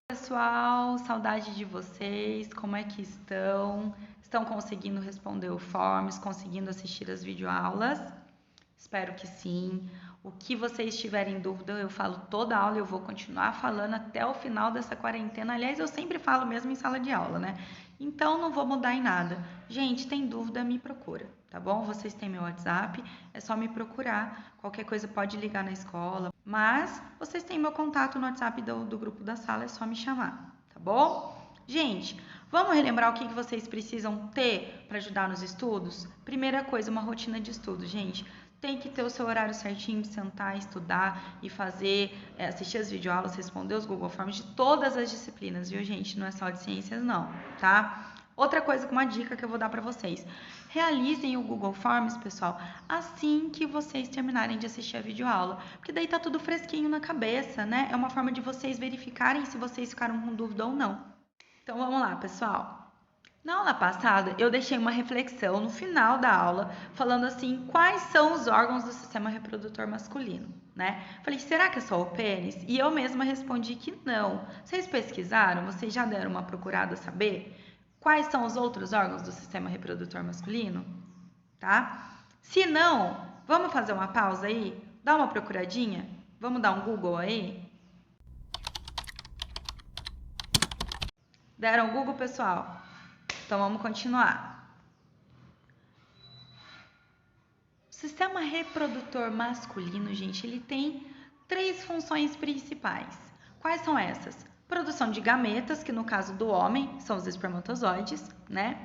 Pessoal, saudade de vocês, como é que estão? Estão conseguindo responder o Forms, conseguindo assistir as videoaulas? Espero que sim. O que vocês tiverem dúvida, eu falo toda aula e eu vou continuar falando até o final dessa quarentena. Aliás, eu sempre falo mesmo em sala de aula, né? Então não vou mudar em nada. Gente, tem dúvida, me procura, tá bom? Vocês têm meu WhatsApp, é só me procurar. Qualquer coisa pode ligar na escola. Mas vocês têm meu contato no WhatsApp do grupo da sala, é só me chamar, tá bom? Gente, vamos relembrar o que vocês precisam ter para ajudar nos estudos? Primeira coisa, uma rotina de estudo, gente. Tem que ter o seu horário certinho de sentar, estudar e fazer, assistir as videoaulas, responder os Google Forms de todas as disciplinas, viu, gente? Não é só de ciências, não, tá? Outra coisa, uma dica que eu vou dar para vocês. Realizem o Google Forms, pessoal, assim que vocês terminarem de assistir a videoaula, porque daí tá tudo fresquinho na cabeça, né? É uma forma de vocês verificarem se vocês ficaram com dúvida ou não. Então, vamos lá, pessoal. Na aula passada, eu deixei uma reflexão no final da aula, falando assim, quais são os órgãos do sistema reprodutor masculino, né? Falei, será que é só o pênis? E eu mesma respondi que não. Vocês pesquisaram? Vocês já deram uma procurada saber quais são os outros órgãos do sistema reprodutor masculino? Tá? Se não, vamos fazer uma pausa aí? Dá uma procuradinha? Vamos dar um Google aí? Deram o Google, pessoal? Então vamos continuar. O sistema reprodutor masculino, gente, ele tem 3 funções principais. Quais são essas? Produção de gametas, que no caso do homem são os espermatozoides, né?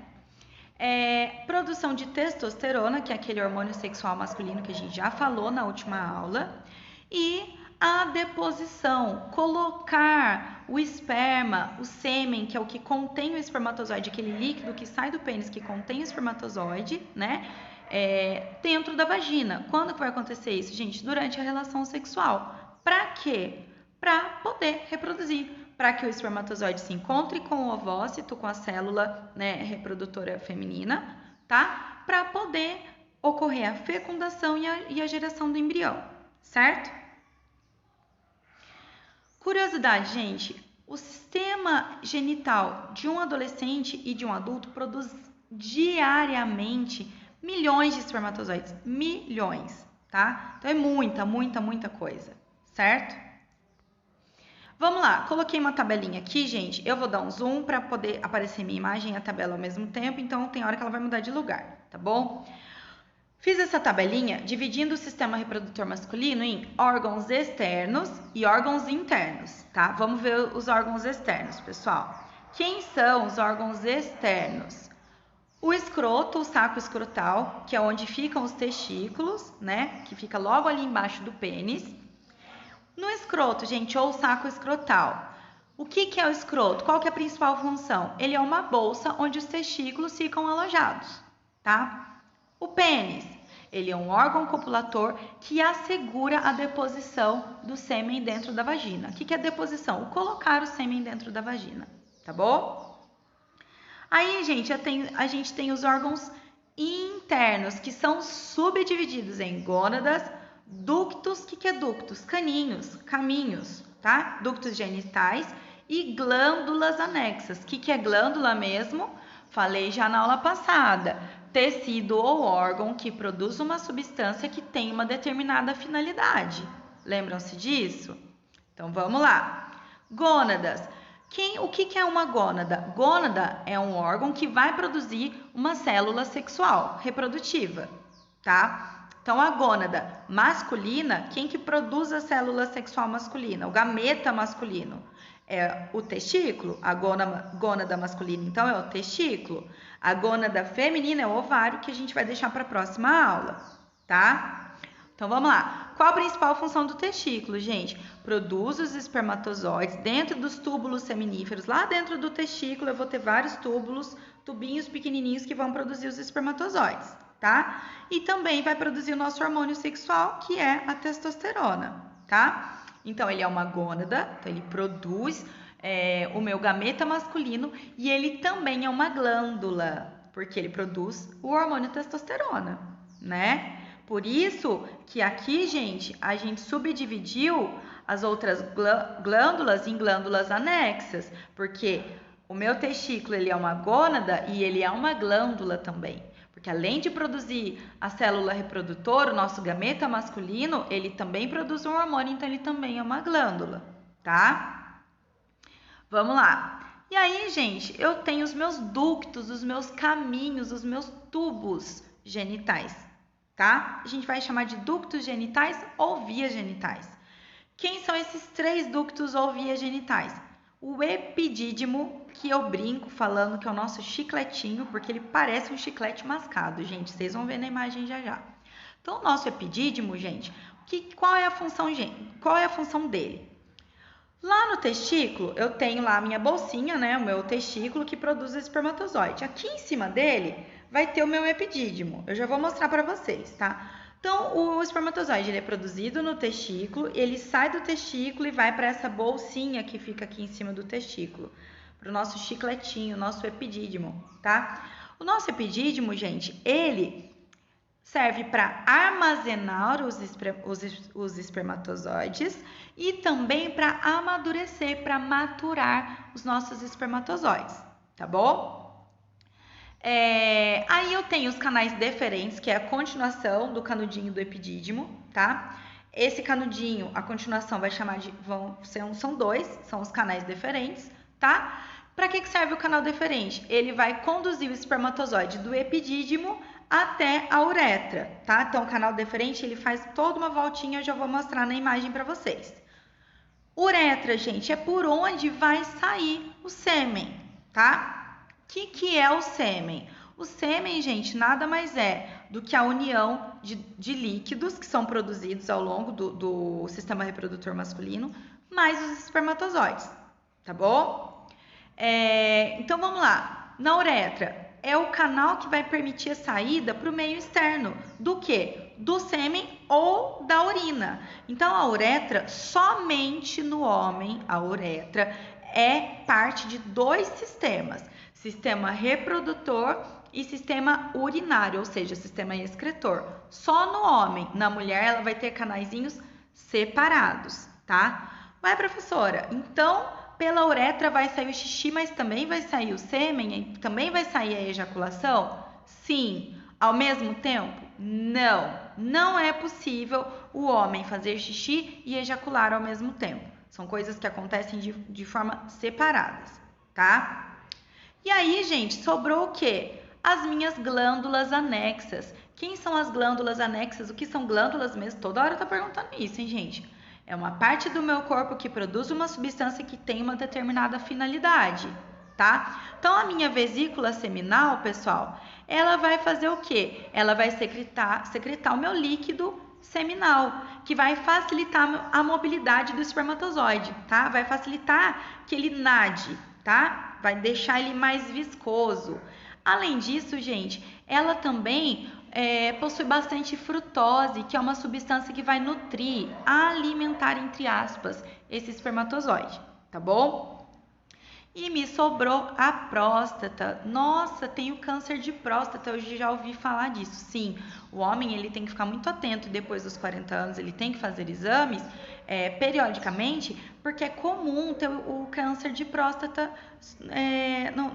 Produção de testosterona, que é aquele hormônio sexual masculino que a gente já falou na última aula. E a deposição, colocar o esperma, o sêmen, que é o que contém o espermatozoide, aquele líquido que sai do pênis que contém o espermatozoide, né? Dentro da vagina. Quando que vai acontecer isso, gente? Durante a relação sexual. Para quê? Para poder reproduzir. Para que o espermatozoide se encontre com o ovócito, com a célula, né, reprodutora feminina, tá? Para poder ocorrer a fecundação e a geração do embrião, certo? Curiosidade, gente, o sistema genital de um adolescente e de um adulto produz diariamente milhões de espermatozoides, milhões, tá? Então é muita coisa, certo? Vamos lá, coloquei uma tabelinha aqui, gente, eu vou dar um zoom para poder aparecer minha imagem e a tabela ao mesmo tempo, então tem hora que ela vai mudar de lugar, tá bom? Fiz essa tabelinha dividindo o sistema reprodutor masculino em órgãos externos e órgãos internos, tá? Vamos ver os órgãos externos, pessoal. Quem são os órgãos externos? O escroto, o saco escrotal, que é onde ficam os testículos, né? Que fica logo ali embaixo do pênis. No escroto, gente, ou saco escrotal. O que é o escroto? Qual que é a principal função? Ele é uma bolsa onde os testículos ficam alojados, tá? O pênis, ele é um órgão copulator que assegura a deposição do sêmen dentro da vagina. O que é deposição? O colocar o sêmen dentro da vagina, tá bom? Aí, gente, a gente tem os órgãos internos, que são subdivididos em gônadas, ductos. O que é ductos? Caninhos, caminhos, tá? Ductos genitais e glândulas anexas. O que é glândula mesmo? Falei já na aula passada. Tecido ou órgão que produz uma substância que tem uma determinada finalidade. Lembram-se disso? Então vamos lá. Gônadas. O que é uma gônada? Gônada é um órgão que vai produzir uma célula sexual reprodutiva, tá? Então a gônada masculina, quem que produz a célula sexual masculina? O gameta masculino. É o testículo, a gônada masculina, então, é o testículo. A gônada feminina é o ovário, que a gente vai deixar para a próxima aula, tá? Então, vamos lá. Qual a principal função do testículo, gente? Produz os espermatozoides dentro dos túbulos seminíferos. Lá dentro do testículo, eu vou ter vários tubinhos pequenininhos que vão produzir os espermatozoides, tá? E também vai produzir o nosso hormônio sexual, que é a testosterona, tá? Então, ele é uma gônada, então ele produz o meu gameta masculino e ele também é uma glândula, porque ele produz o hormônio testosterona, né? Por isso que aqui, gente, a gente subdividiu as outras glândulas em glândulas anexas, porque o meu testículo ele é uma gônada e ele é uma glândula também. Porque além de produzir a célula reprodutora, o nosso gameta masculino, ele também produz um hormônio, então ele também é uma glândula, tá? Vamos lá. E aí, gente, eu tenho os meus ductos, os meus caminhos, os meus tubos genitais, tá? A gente vai chamar de ductos genitais ou vias genitais. Quem são esses 3 ductos ou vias genitais? O epidídimo, que eu brinco falando que é o nosso chicletinho, porque ele parece um chiclete mascado, gente. Vocês vão ver na imagem já já. Então, o nosso epidídimo, gente, qual é a função dele? Lá no testículo, eu tenho lá a minha bolsinha, né, o meu testículo que produz o espermatozoide. Aqui em cima dele vai ter o meu epidídimo. Eu já vou mostrar para vocês, tá? Então, o espermatozoide ele é produzido no testículo, ele sai do testículo e vai para essa bolsinha que fica aqui em cima do testículo, para o nosso chicletinho, nosso epidídimo, tá? O nosso epidídimo, gente, ele serve para armazenar os espermatozoides e também para amadurecer, para maturar os nossos espermatozoides, tá bom? Aí eu tenho os canais deferentes, que é a continuação do canudinho do epidídimo, tá? Esse canudinho, a continuação vai chamar de... são 2, são os canais deferentes, tá? Para que serve o canal deferente? Ele vai conduzir o espermatozoide do epidídimo até a uretra, tá? Então, o canal deferente, ele faz toda uma voltinha, eu já vou mostrar na imagem para vocês. Uretra, gente, é por onde vai sair o sêmen, tá? O que é o sêmen? O sêmen, gente, nada mais é do que a união de líquidos que são produzidos ao longo do sistema reprodutor masculino, mais os espermatozoides, tá bom? Então, vamos lá. Na uretra, é o canal que vai permitir a saída para o meio externo. Do quê? Do sêmen ou da urina. Então, a uretra, somente no homem, a uretra é parte de 2 sistemas. Sistema reprodutor e sistema urinário, ou seja, sistema excretor. Só no homem. Na mulher, ela vai ter canaizinhos separados, tá? Ué, professora, então, pela uretra vai sair o xixi, mas também vai sair o sêmen? Também vai sair a ejaculação? Sim. Ao mesmo tempo? Não. Não é possível o homem fazer xixi e ejacular ao mesmo tempo. São coisas que acontecem de forma separadas, tá? E aí, gente, sobrou o quê? As minhas glândulas anexas. Quem são as glândulas anexas? O que são glândulas mesmo? Toda hora eu tô perguntando isso, hein, gente? É uma parte do meu corpo que produz uma substância que tem uma determinada finalidade, tá? Então, a minha vesícula seminal, pessoal, ela vai fazer o quê? Ela vai secretar o meu líquido seminal, que vai facilitar a mobilidade do espermatozoide, tá? Vai facilitar que ele nade, tá? Vai deixar ele mais viscoso. Além disso, gente, ela também possui bastante frutose, que é uma substância que vai nutrir, alimentar, entre aspas, esse espermatozoide, tá bom? E me sobrou a próstata. Nossa, tenho câncer de próstata, eu já ouvi falar disso. Sim, o homem ele tem que ficar muito atento depois dos 40 anos, ele tem que fazer exames periodicamente, porque é comum ter o câncer de próstata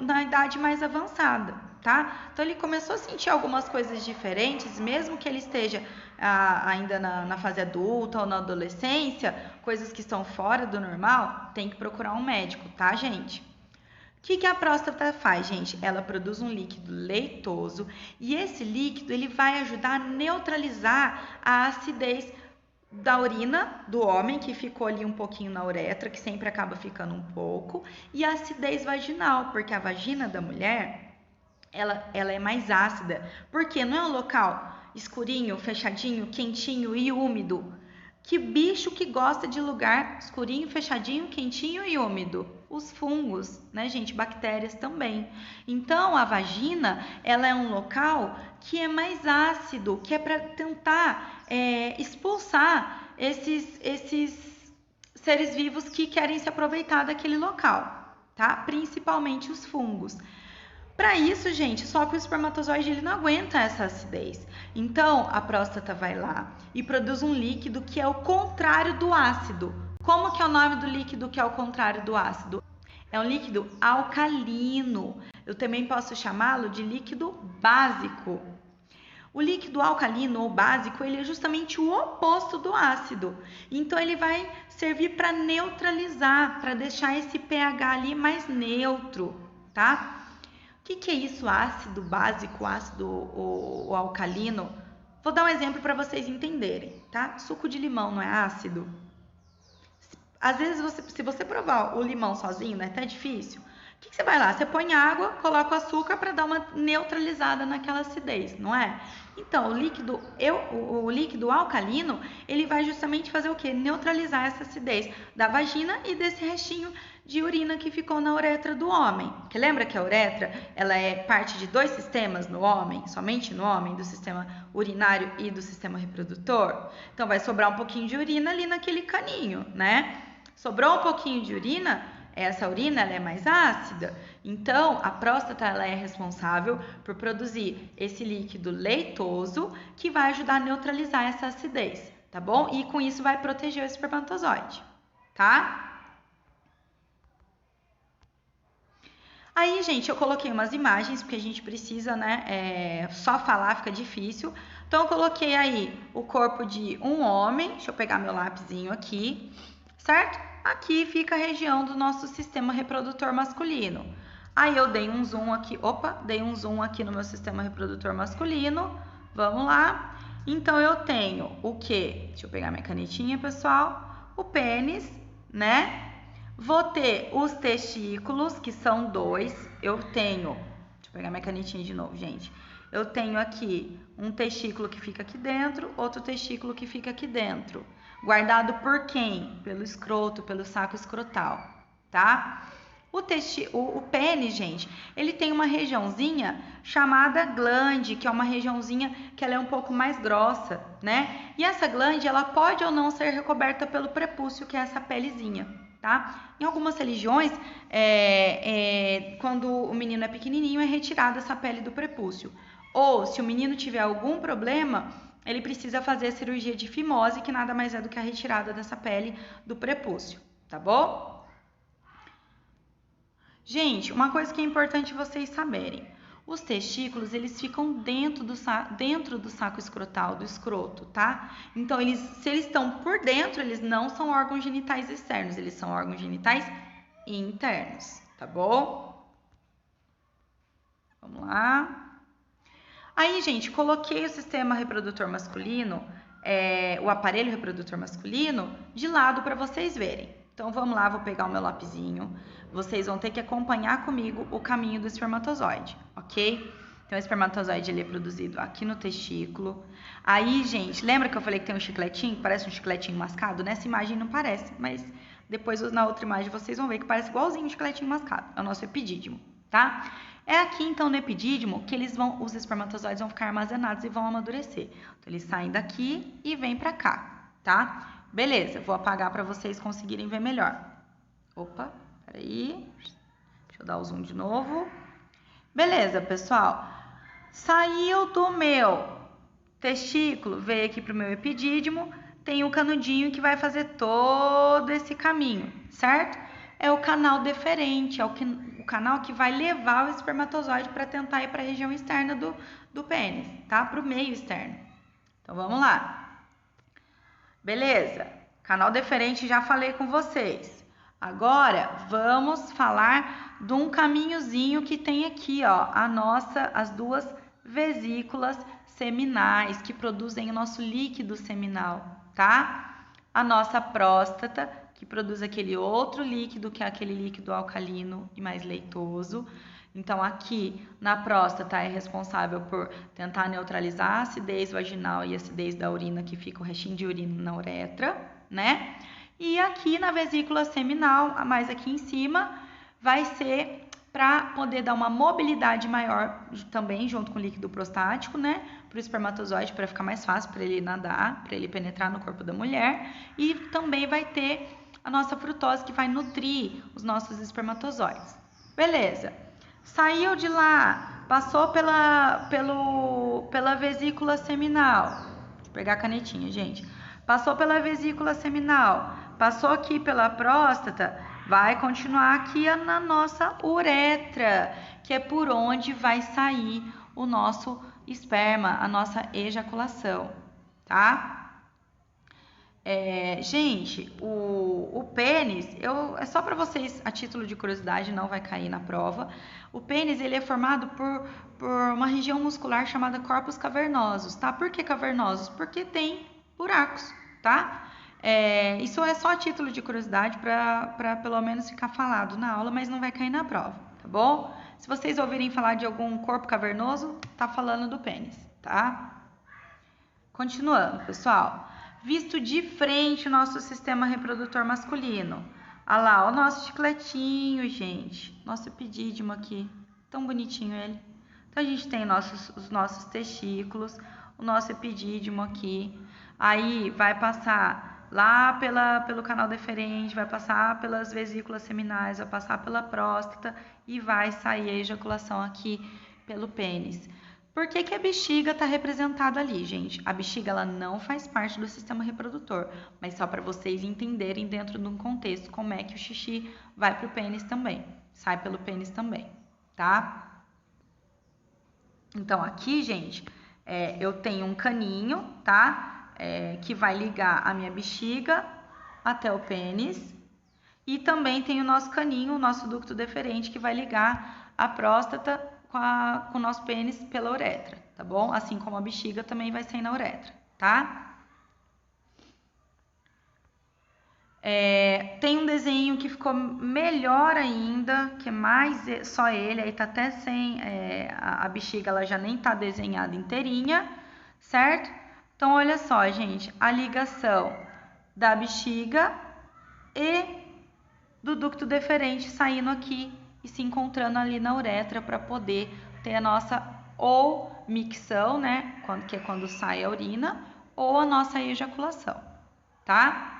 na idade mais avançada, tá? Então, ele começou a sentir algumas coisas diferentes, mesmo que ele esteja ainda na fase adulta ou na adolescência, coisas que estão fora do normal, tem que procurar um médico, tá, gente? O que a próstata faz, gente? Ela produz um líquido leitoso e esse líquido ele vai ajudar a neutralizar a acidez da urina do homem, que ficou ali um pouquinho na uretra, que sempre acaba ficando um pouco, e a acidez vaginal, porque a vagina da mulher, ela é mais ácida, porque não é um local escurinho, fechadinho, quentinho e úmido. Que bicho que gosta de lugar escurinho, fechadinho, quentinho e úmido? Os fungos, né, gente? Bactérias também. Então, a vagina, ela é um local que é mais ácido, que é para tentar expulsar esses seres vivos que querem se aproveitar daquele local, tá? Principalmente os fungos. Para isso, gente, só que o espermatozoide ele não aguenta essa acidez. Então, a próstata vai lá e produz um líquido que é o contrário do ácido. Como que é o nome do líquido que é o contrário do ácido? É um líquido alcalino. Eu também posso chamá-lo de líquido básico. O líquido alcalino ou básico, ele é justamente o oposto do ácido. Então, ele vai servir para neutralizar, para deixar esse pH ali mais neutro, tá? O que é isso, ácido básico, ácido ou alcalino? Vou dar um exemplo para vocês entenderem, tá? Suco de limão não é ácido? Às vezes, se você provar o limão sozinho, né, tá difícil. O que você vai lá? Você põe água, coloca o açúcar para dar uma neutralizada naquela acidez, não é? Então, o líquido alcalino, ele vai justamente fazer o quê? Neutralizar essa acidez da vagina e desse restinho de urina que ficou na uretra do homem. Porque lembra que a uretra, ela é parte de 2 sistemas no homem, somente no homem, do sistema urinário e do sistema reprodutor? Então, vai sobrar um pouquinho de urina ali naquele caninho, né? Sobrou um pouquinho de urina, essa urina ela é mais ácida, então a próstata ela é responsável por produzir esse líquido leitoso que vai ajudar a neutralizar essa acidez, tá bom? E com isso vai proteger o espermatozoide, tá? Aí, gente, eu coloquei umas imagens, porque a gente precisa, né, só falar fica difícil. Então, eu coloquei aí o corpo de um homem, deixa eu pegar meu lapisinho aqui, certo? Aqui fica a região do nosso sistema reprodutor masculino. Aí eu dei um zoom aqui, dei um zoom aqui no meu sistema reprodutor masculino. Vamos lá. Então eu tenho o quê? Deixa eu pegar minha canetinha, pessoal. O pênis, né? Vou ter os testículos, que são 2. Eu tenho, deixa eu pegar minha canetinha de novo, gente. Eu tenho aqui um testículo que fica aqui dentro, outro testículo que fica aqui dentro. Guardado por quem? Pelo escroto, pelo saco escrotal, tá? O pênis, gente, ele tem uma regiãozinha chamada glande, que é uma regiãozinha que ela é um pouco mais grossa, né? E essa glande, ela pode ou não ser recoberta pelo prepúcio, que é essa pelezinha, tá? Em algumas religiões, quando o menino é pequenininho, é retirada essa pele do prepúcio. Ou, se o menino tiver algum problema, ele precisa fazer a cirurgia de fimose, que nada mais é do que a retirada dessa pele do prepúcio, tá bom? Gente, uma coisa que é importante vocês saberem. Os testículos, eles ficam dentro do saco escrotal, do escroto, tá? Então, se eles estão por dentro, eles não são órgãos genitais externos, eles são órgãos genitais internos, tá bom? Vamos lá. Aí, gente, coloquei o sistema reprodutor masculino, o aparelho reprodutor masculino, de lado para vocês verem. Então, vamos lá, vou pegar o meu lapisinho. Vocês vão ter que acompanhar comigo o caminho do espermatozoide, ok? Então, o espermatozoide ele é produzido aqui no testículo. Aí, gente, lembra que eu falei que tem um chicletinho, que parece um chicletinho mascado? Nessa imagem não parece, mas depois na outra imagem vocês vão ver que parece igualzinho um chicletinho mascado. É o nosso epidídimo, tá? É aqui, então, no epidídimo que os espermatozoides vão ficar armazenados e vão amadurecer. Então, eles saem daqui e vêm pra cá, tá? Beleza, vou apagar para vocês conseguirem ver melhor. Opa, peraí. Deixa eu dar o zoom de novo. Beleza, pessoal. Saiu do meu testículo, veio aqui pro meu epidídimo, tem o canudinho que vai fazer todo esse caminho, certo? É o canal deferente, é o canal que vai levar o espermatozoide para tentar ir para a região externa do pênis, tá? Para o meio externo. Então, vamos lá. Beleza. Canal deferente, já falei com vocês. Agora, vamos falar de um caminhozinho que tem aqui, ó, as 2 vesículas seminais que produzem o nosso líquido seminal, tá? A nossa próstata, que produz aquele outro líquido, que é aquele líquido alcalino e mais leitoso. Então, aqui na próstata é responsável por tentar neutralizar a acidez vaginal e a acidez da urina, que fica o restinho de urina na uretra, né? E aqui na vesícula seminal, mais aqui em cima, vai ser para poder dar uma mobilidade maior também, junto com o líquido prostático, né? Para o espermatozoide, para ficar mais fácil para ele nadar, para ele penetrar no corpo da mulher. E também vai ter a nossa frutose, que vai nutrir os nossos espermatozoides. Beleza. Saiu de lá, passou pela vesícula seminal. Deixa eu pegar a canetinha, gente. Passou pela vesícula seminal, passou aqui pela próstata, vai continuar aqui na nossa uretra, que é por onde vai sair o nosso esperma, a nossa ejaculação, tá? Gente, o pênis, é só para vocês, a título de curiosidade, não vai cair na prova. O pênis, ele é formado por uma região muscular chamada corpos cavernosos, tá? Por que cavernosos? Porque tem buracos, tá? Isso é só a título de curiosidade para pelo menos ficar falado na aula, mas não vai cair na prova, tá bom? Se vocês ouvirem falar de algum corpo cavernoso, tá falando do pênis, tá? Continuando, pessoal. Visto de frente o nosso sistema reprodutor masculino. Olha lá, o nosso chicletinho, gente. Nosso epidídimo aqui. Tão bonitinho ele. Então, a gente tem os nossos testículos, o nosso epidídimo aqui. Aí, vai passar lá pelo canal deferente, vai passar pelas vesículas seminais, vai passar pela próstata e vai sair a ejaculação aqui pelo pênis. Por que a bexiga está representada ali, gente? A bexiga ela não faz parte do sistema reprodutor, mas só para vocês entenderem dentro de um contexto como é que o xixi vai para o pênis também, sai pelo pênis também, tá? Então aqui, gente, eu tenho um caninho, tá? Que vai ligar a minha bexiga até o pênis e também tem o nosso caninho, o nosso ducto deferente que vai ligar a próstata com o nosso pênis pela uretra, tá bom? Assim como a bexiga também vai sair na uretra, tá? Tem um desenho que ficou melhor ainda, que é mais só ele, aí tá até sem, a bexiga ela já nem tá desenhada inteirinha, certo? Então, olha só, gente, a ligação da bexiga e do ducto deferente saindo aqui e se encontrando ali na uretra para poder ter a nossa ou micção, né, que é quando sai a urina, ou a nossa ejaculação, tá?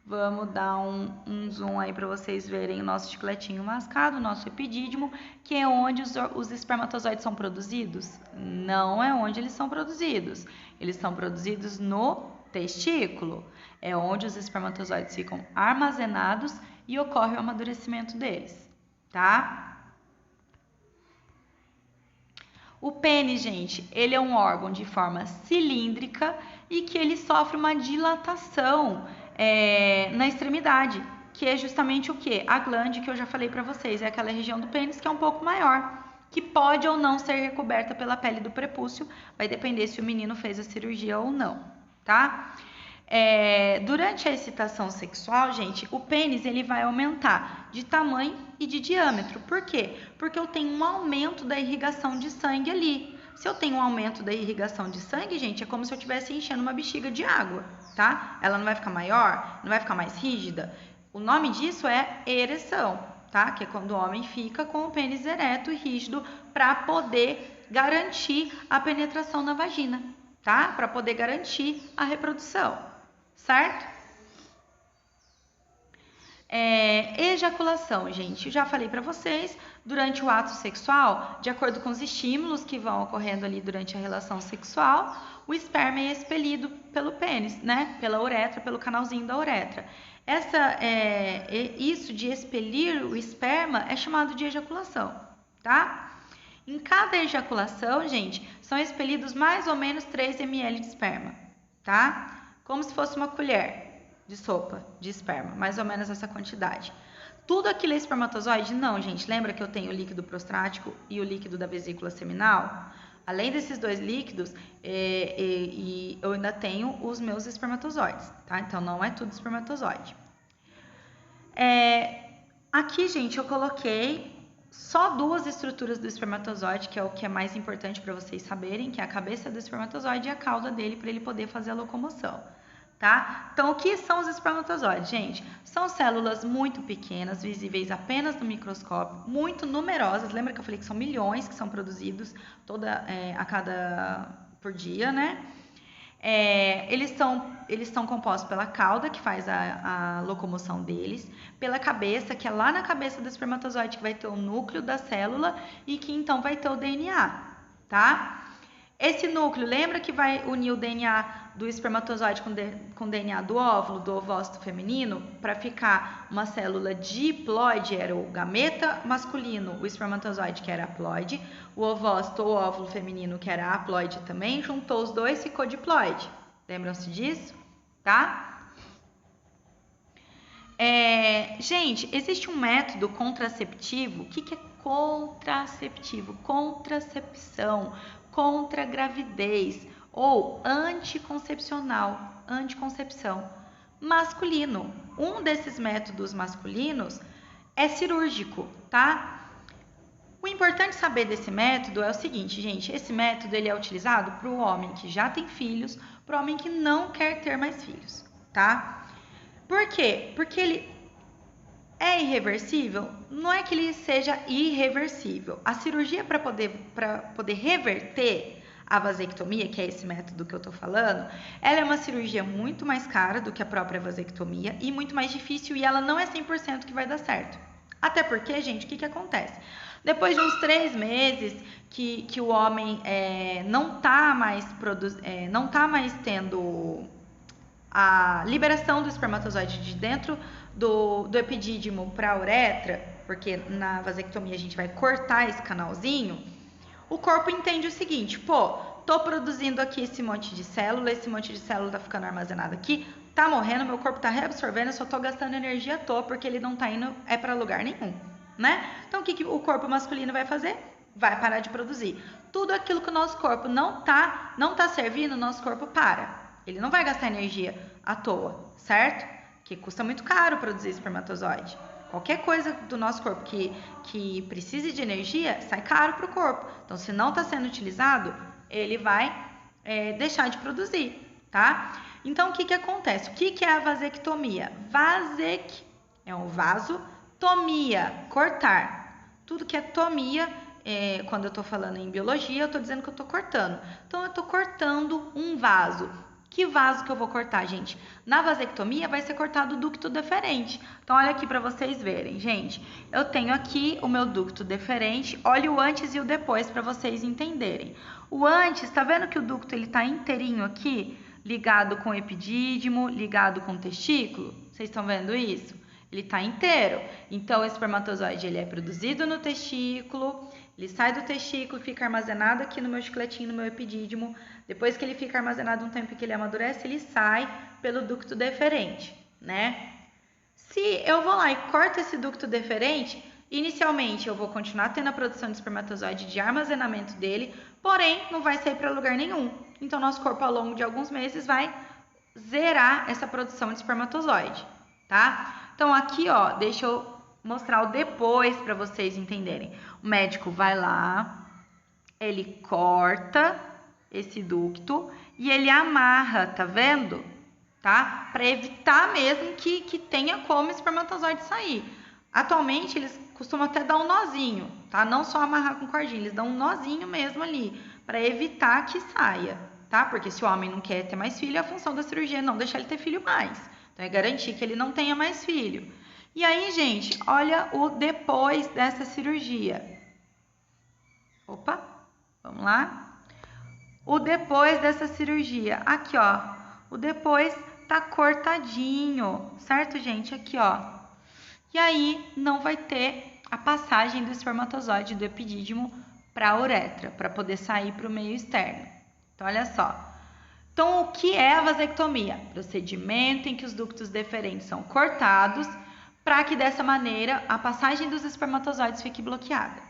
Vamos dar um zoom aí para vocês verem o nosso chicletinho mascado, o nosso epidídimo, que é onde os espermatozoides são produzidos? Não é onde eles são produzidos. Eles são produzidos no testículo. É onde os espermatozoides ficam armazenados e ocorre o amadurecimento deles, tá? O pênis, gente, ele é um órgão de forma cilíndrica e que ele sofre uma dilatação na extremidade, que é justamente o que? A glande que eu já falei para vocês, é aquela região do pênis que é um pouco maior, que pode ou não ser recoberta pela pele do prepúcio, vai depender se o menino fez a cirurgia ou não, tá? Durante a excitação sexual, gente, o pênis ele vai aumentar de tamanho e de diâmetro. Por quê? Porque eu tenho um aumento da irrigação de sangue ali. Se eu tenho um aumento da irrigação de sangue, gente, é como se eu estivesse enchendo uma bexiga de água, tá? Ela não vai ficar maior, não vai ficar mais rígida. O nome disso é ereção, tá? Que é quando o homem fica com o pênis ereto e rígido para poder garantir a penetração na vagina, tá? Para poder garantir a reprodução, certo? Ejaculação, gente, eu já falei para vocês, durante o ato sexual, de acordo com os estímulos que vão ocorrendo ali durante a relação sexual, o esperma é expelido pelo pênis, né? Pela uretra, pelo canalzinho da uretra. Isso de expelir o esperma é chamado de ejaculação, tá? Em cada ejaculação, gente, são expelidos mais ou menos 3 ml de esperma, tá? Como se fosse uma colher de sopa de esperma, mais ou menos essa quantidade. Tudo aquilo é espermatozoide? Não, gente. Lembra que eu tenho o líquido prostático e o líquido da vesícula seminal? Além desses dois líquidos, eu ainda tenho os meus espermatozoides, tá? Então, não é tudo espermatozoide. Aqui, gente, eu coloquei só 2 estruturas do espermatozoide, que é o que é mais importante para vocês saberem, que é a cabeça do espermatozoide e a cauda dele, para ele poder fazer a locomoção. Tá? Então, o que são os espermatozoides, gente? São células muito pequenas, visíveis apenas no microscópio, muito numerosas. Lembra que eu falei que são milhões que são produzidos por dia, né? Eles são compostos pela cauda, que faz a locomoção deles, pela cabeça, que é lá na cabeça do espermatozoide, que vai ter o núcleo da célula e que então vai ter o DNA, tá? Esse núcleo, lembra que vai unir o DNA do espermatozoide com o DNA do óvulo, do ovócito feminino, para ficar uma célula diploide, era o gameta masculino, o espermatozoide, que era haploide, o ovócito ou óvulo feminino, que era haploide também, juntou os dois, ficou diploide. Lembram-se disso? Tá? Gente, existe um método contraceptivo. O que é contraceptivo? Contracepção, contra gravidez ou anticoncepção masculino. Um desses métodos masculinos é cirúrgico, tá? O importante saber desse método é o seguinte, gente, esse método ele é utilizado para o homem que já tem filhos, para o homem que não quer ter mais filhos, tá? Por quê? Porque ele é irreversível? Não é que ele seja irreversível. A cirurgia para poder reverter a vasectomia, que é esse método que eu tô falando, ela é uma cirurgia muito mais cara do que a própria vasectomia e muito mais difícil, e ela não é 100% que vai dar certo. Até porque, gente, o que acontece? Depois de uns 3 meses que o homem não tá mais tendo a liberação do espermatozoide de dentro do epidídimo para a uretra, porque na vasectomia a gente vai cortar esse canalzinho, o corpo entende o seguinte, pô, tô produzindo aqui esse monte de célula tá ficando armazenado aqui, tá morrendo, meu corpo tá reabsorvendo, eu só tô gastando energia à toa, porque ele não tá indo para lugar nenhum, né? Então o que o corpo masculino vai fazer? Vai parar de produzir. Tudo aquilo que o nosso corpo não tá servindo, o nosso corpo para. Ele não vai gastar energia à toa, certo? Que custa muito caro produzir espermatozoide. Qualquer coisa do nosso corpo que precise de energia, sai caro para o corpo. Então, se não está sendo utilizado, ele vai deixar de produzir, tá? Então, o que acontece? O que é a vasectomia? É um vasotomia, cortar. Tudo que é tomia, quando eu estou falando em biologia, eu estou dizendo que eu estou cortando. Então, eu estou cortando um vaso. Que vaso que eu vou cortar, gente? Na vasectomia vai ser cortado o ducto deferente. Então, olha aqui para vocês verem, gente. Eu tenho aqui o meu ducto deferente. Olha o antes e o depois para vocês entenderem. O antes, tá vendo que o ducto ele tá inteirinho aqui, ligado com o epidídimo, ligado com o testículo? Vocês estão vendo isso? Ele tá inteiro. Então, o espermatozoide ele é produzido no testículo, ele sai do testículo e fica armazenado aqui no meu chicletinho, no meu epidídimo. Depois que ele fica armazenado um tempo que ele amadurece, ele sai pelo ducto deferente, né? Se eu vou lá e corto esse ducto deferente, inicialmente eu vou continuar tendo a produção de espermatozoide de armazenamento dele, porém não vai sair para lugar nenhum. Então, nosso corpo ao longo de alguns meses vai zerar essa produção de espermatozoide, tá? Então, aqui, ó, deixa eu mostrar o depois para vocês entenderem. O médico vai lá, ele corta esse ducto e ele amarra, tá vendo? Tá? Para evitar mesmo que tenha como o espermatozoide sair. Atualmente eles costumam até dar um nozinho, tá? Não só amarrar com cordinha, eles dão um nozinho mesmo ali para evitar que saia, tá? Porque se o homem não quer ter mais filho, a função da cirurgia é não deixar ele ter filho mais. Então é garantir que ele não tenha mais filho. E aí, gente, olha o depois dessa cirurgia. Opa, vamos lá. O depois dessa cirurgia, aqui ó, o depois tá cortadinho, certo, gente? Aqui ó. E aí não vai ter a passagem do espermatozoide do epidídimo para a uretra, para poder sair para o meio externo. Então, olha só. Então, o que é a vasectomia? Procedimento em que os ductos deferentes são cortados para que dessa maneira a passagem dos espermatozoides fique bloqueada.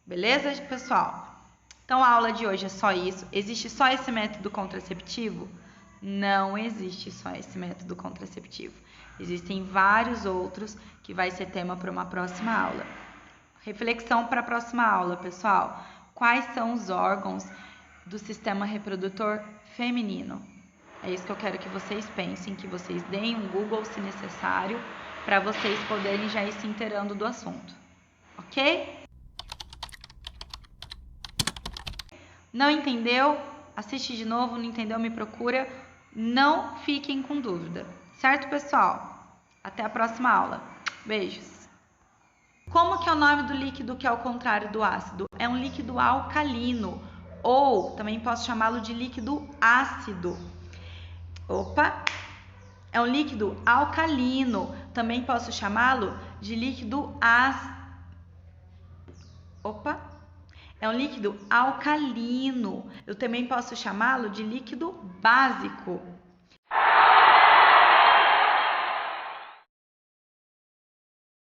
Beleza, pessoal? Então, a aula de hoje é só isso. Existe só esse método contraceptivo? Não existe só esse método contraceptivo. Existem vários outros que vai ser tema para uma próxima aula. Reflexão para a próxima aula, pessoal. Quais são os órgãos do sistema reprodutor feminino? É isso que eu quero que vocês pensem, que vocês deem um Google se necessário, para vocês poderem já ir se inteirando do assunto. Ok? Não entendeu? Assiste de novo, não entendeu? Me procura. Não fiquem com dúvida. Certo, pessoal? Até a próxima aula. Beijos. Como que é o nome do líquido que é ao contrário do ácido? É um líquido alcalino. ou também posso chamá-lo de líquido ácido. Opa! É um líquido alcalino, também posso chamá-lo de líquido Opa! É um líquido alcalino, eu também posso chamá-lo de líquido básico.